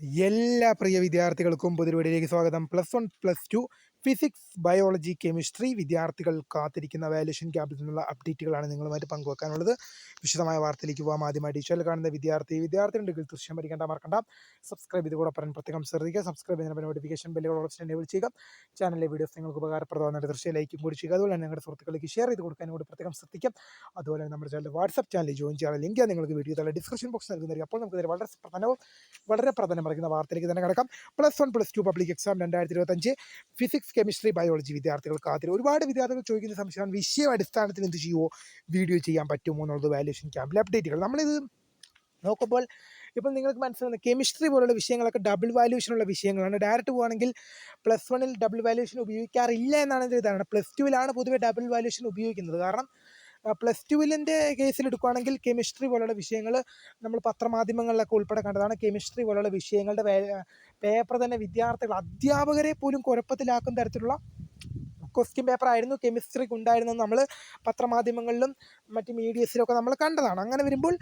എല്ലാ പ്രിയ വിദ്യാർത്ഥികൾക്കും പുതിയ സ്വാഗതം. +1, +2 ഫിസിക്സ്, ബയോളജി, കെമിസ്ട്രി വിദ്യാർത്ഥികൾ കാത്തിരിക്കുന്ന വാല്യുവേഷൻ ക്യാമ്പിൽ നിന്നുള്ള അപ്ഡേറ്റുകളാണ് നിങ്ങളുമായിട്ട് പങ്കുവെക്കാനുള്ളത്. വിശദമായ വാർത്തയിലേക്ക് പോകാം. ആദ്യമായി ടീച്ചറിൽ കാണുന്ന വിദ്യാർത്ഥികളുണ്ടെങ്കിൽ തീർച്ചയായും പഠിക്കേണ്ട മറക്കണ്ട. സബ്സ്ക്രൈബ് ചെയ്ത് കൂടെ പറയാൻ പ്രത്യേകം ശ്രദ്ധിക്കുക. സബ്സ്ക്രൈബ് ചെയ്യുന്ന നോട്ടിഫിക്കേഷൻ ബെല്ലുകൾ എനേബിൾ ചെയ്യുക. ചാനലിലെ വീഡിയോസ് നിങ്ങൾക്ക് ഉപകാരപ്രദമാകുന്ന തീർച്ചയായും ലൈക്കും കൂടി ചെയ്യുക. അതുപോലെ തന്നെ നിങ്ങളുടെ സുഹൃത്തുക്കളിലേക്ക് ഷെയർ ചെയ്ത് കൊടുക്കാനും കൂടി പ്രത്യേകം ശ്രദ്ധിക്കാം. അതുപോലെ തന്നെ നമ്മുടെ ചാനൽ വാട്സ്ആപ്പ് ചാനലിൽ ജോയിൻ ചെയ്യാൻ ലിങ്ക് നിങ്ങൾക്ക് വീഡിയോ തല ഡിസ്ക്രിപ്ഷൻ ബോക്സ് നൽകുന്നതായിരിക്കും. അപ്പോൾ നമുക്ക് വളരെ പ്രധാനം പറയുന്ന വാർത്തയിലേക്ക് തന്നെ കിടക്കാം. +1, +2 public exam 2025 physics, chemistry, biology വിദ്യാർത്ഥികൾക്ക് ഒരുപാട് വിദ്യാർത്ഥികൾ ചോദിക്കുന്ന സംശയമാണ്, വിഷയ അടിസ്ഥാനത്തിൽ എന്ത് ചെയ്യുമോ വീഡിയോ ചെയ്യാൻ പറ്റുമോ എന്നുള്ളത്. വാല്യുവേഷൻ ക്യാമ്പിലെ അപ്ഡേറ്റുകൾ നമ്മളിത് നോക്കുമ്പോൾ ഇപ്പം നിങ്ങൾക്ക് മനസ്സിലാകുന്ന കെമിസ്ട്രി പോലുള്ള വിഷയങ്ങളൊക്കെ ഡബിൾ വാല്യുവേഷനുള്ള വിഷയങ്ങളാണ്. ഡയറക്റ്റ് പോകുകയാണെങ്കിൽ +1 ഡബിൾ വാല്യുവേഷൻ ഉപയോഗിക്കാറില്ല എന്നാണ് എൻ്റെ ധാരണ. +2 പൊതുവെ ഡബിൾ വാല്യുവേഷൻ ഉപയോഗിക്കുന്നത്. കാരണം +2 കേസിൽ എടുക്കുകയാണെങ്കിൽ കെമിസ്ട്രി പോലുള്ള വിഷയങ്ങൾ നമ്മൾ പത്രമാധ്യമങ്ങളിലൊക്കെ ഉൾപ്പെടെ കണ്ടതാണ്. കെമിസ്ട്രി പോലുള്ള വിഷയങ്ങളുടെ പേപ്പർ തന്നെ വിദ്യാർത്ഥികൾ അധ്യാപകരെ പോലും കുഴപ്പത്തിലാക്കുന്ന തരത്തിലുള്ള ക്വസ്റ്റ്യൻ പേപ്പർ ആയിരുന്നു കെമിസ്ട്രിക്ക് ഉണ്ടായിരുന്നത്. നമ്മൾ പത്രമാധ്യമങ്ങളിലും മറ്റ് മീഡിയസിലൊക്കെ നമ്മൾ കണ്ടതാണ്. അങ്ങനെ വരുമ്പോൾ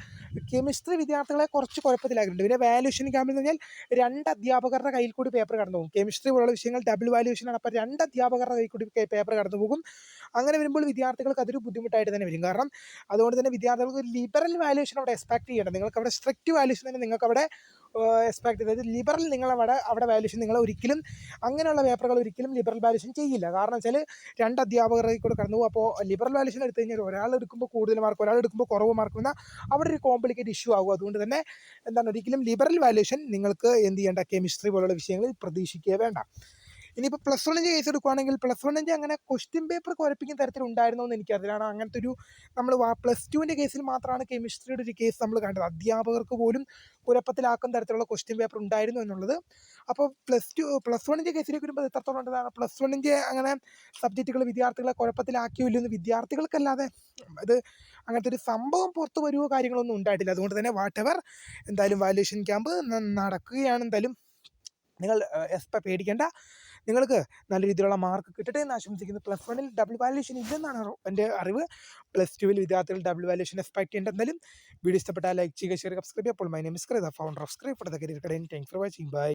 കെമിസ്ട്രി വിദ്യാർത്ഥികളെ കുറച്ച് കുഴപ്പത്തിലാക്കിയിട്ടുണ്ട്. പിന്നെ വാല്യുവേഷൻ ക്യാമ്പിൽ എന്ന് പറഞ്ഞാൽ 2 അധ്യാപകരുടെ കയ്യിൽ കൂടി പേപ്പർ കടന്നു പോകും. കെമിസ്ട്രി പോലുള്ള വിഷയങ്ങൾ ഡബിൾ വാല്യുവേഷനാണ്. അപ്പോൾ 2 അധ്യാപകരുടെ കയ്യിൽ കൂടി പേപ്പർ കടന്നു പോകും. അങ്ങനെ വരുമ്പോൾ വിദ്യാർത്ഥികൾക്ക് അതൊരു ബുദ്ധിമുട്ടായിട്ട് തന്നെ വരും. കാരണം അതുകൊണ്ട് തന്നെ വിദ്യാർത്ഥികൾക്ക് ലിബറൽ വാല്യുവേഷൻ അവിടെ എക്സ്പെക്ട് ചെയ്യണം. നിങ്ങൾക്ക് അവിടെ സ്ട്രിക്റ്റ് വാല്യുവേഷൻ തന്നെ നിങ്ങൾക്ക് അവിടെ എക്സ്പെക്ട് ചെയ്തത്. ലിബറൽ അവിടെ വാല്യുവേഷൻ നിങ്ങൾ ഒരിക്കലും അങ്ങനെയുള്ള പേപ്പറുകൾ ഒരിക്കലും ലിബറൽ വാല്യുവേഷൻ ചെയ്യില്ല. കാരണം വെച്ചാൽ 2 അധ്യാപകരുടെ കൂടെ കടന്നു പോകും. അപ്പോൾ ലിബറൽ വാല്യുവേഷൻ എടുത്തു കഴിഞ്ഞാൽ ഒരാൾ എടുക്കുമ്പോൾ കൂടുതൽ മാർക്ക്, ഒരാൾ എടുക്കുമ്പോൾ കുറവ് മാർക്ക് വന്നാൽ അവിടെ ഒരു കോംപ്ലിക്കേറ്റ് ഇഷ്യൂ ആകും. അതുകൊണ്ട് തന്നെ ഒരിക്കലും ലിബറൽ വാല്യുവേഷൻ നിങ്ങൾക്ക് എന്ത് ചെയ്യേണ്ട, കെമിസ്ട്രി പോലുള്ള വിഷയങ്ങളിൽ പ്രതീക്ഷിക്കുക വേണ്ട. ഇനിയിപ്പോൾ +1 കേസ് എടുക്കുകയാണെങ്കിൽ +1 അങ്ങനെ ക്വസ്റ്റ്യൻ പേപ്പർ കുഴപ്പിക്കുന്ന തരത്തിലുണ്ടായിരുന്നോ എന്ന് എനിക്കറിയില്ല. കാരണം അങ്ങനത്തെ ഒരു നമ്മൾ +2 കേസിൽ മാത്രമാണ് കെമിസ്ട്രിയുടെ ഒരു കേസ് നമ്മൾ കണ്ടത്. അധ്യാപകർക്ക് പോലും കുഴപ്പത്തിലാക്കുന്ന തരത്തിലുള്ള ക്വസ്റ്റ്യൻ പേപ്പർ ഉണ്ടായിരുന്നു എന്നുള്ളത്. അപ്പോൾ +1 കേസിലേക്ക് വരുമ്പോൾ എത്രത്തോളം ഉണ്ടതാണ് +1 അങ്ങനെ സബ്ജക്റ്റുകൾ വിദ്യാർത്ഥികളെ കുഴപ്പത്തിലാക്കിയോ ഇല്ലെന്ന് വിദ്യാർത്ഥികൾക്കല്ലാതെ അത് അങ്ങനത്തെ ഒരു സംഭവം പുറത്തു വരുമോ കാര്യങ്ങളൊന്നും ഉണ്ടായിട്ടില്ല. അതുകൊണ്ട് തന്നെ എന്തായാലും വാല്യുവേഷൻ ക്യാമ്പ് നടക്കുകയാണ്. എന്തായാലും നിങ്ങൾ പേടിക്കേണ്ട. നിങ്ങൾക്ക് നല്ല രീതിയിലുള്ള മാർക്ക് കിട്ടട്ടെ എന്ന് ആശംസിക്കുന്നു. +1 ഡബിൾ വാല്യുവേഷൻ ഇല്ലെന്നാണ് എൻ്റെ അറിവ്. +2 വിദ്യാർത്ഥികൾ ഡബിൾ വാല്യുവേഷൻ എക്സ്പെക്ട് ചെയ്യേണ്ട. എന്തായാലും വീഡിയോ ഇഷ്ടപ്പെട്ടാൽ ലൈക്ക് ചെയ്യുക, ഷെയർ, സബ്സ്ക്രൈബ് ചെയ്യുക. അപ്പോൾ my name is Kritha, founder of script for the career academy. Thanks for watching. By.